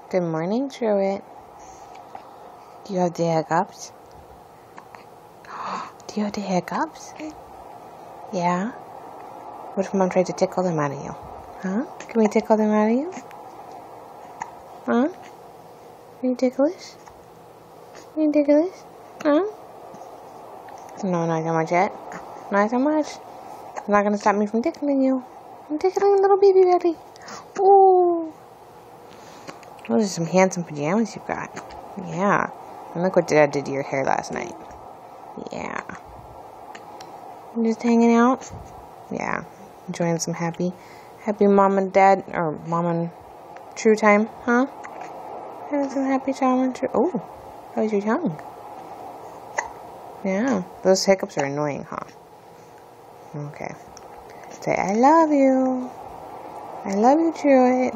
Good morning, Truett. Do you have the hiccups? Do you have the hiccups? Yeah? What if Mom tried to tickle them out of you? Huh? Can we tickle them out of you? Huh? Can you tickle us? Can you tickle us? Huh? No, not so much yet. Not so much. It's not gonna stop me from tickling you. I'm tickling little baby belly. Ooh. Those are some handsome pajamas you've got. Yeah. And look what Dad did to your hair last night. Yeah. You just hanging out? Yeah. Enjoying some happy Mom and Dad, or Mom and True time, huh? Having some happy time and True. Oh, that was your tongue. Yeah. Those hiccups are annoying, huh? Okay. Say, I love you. I love you, Truett.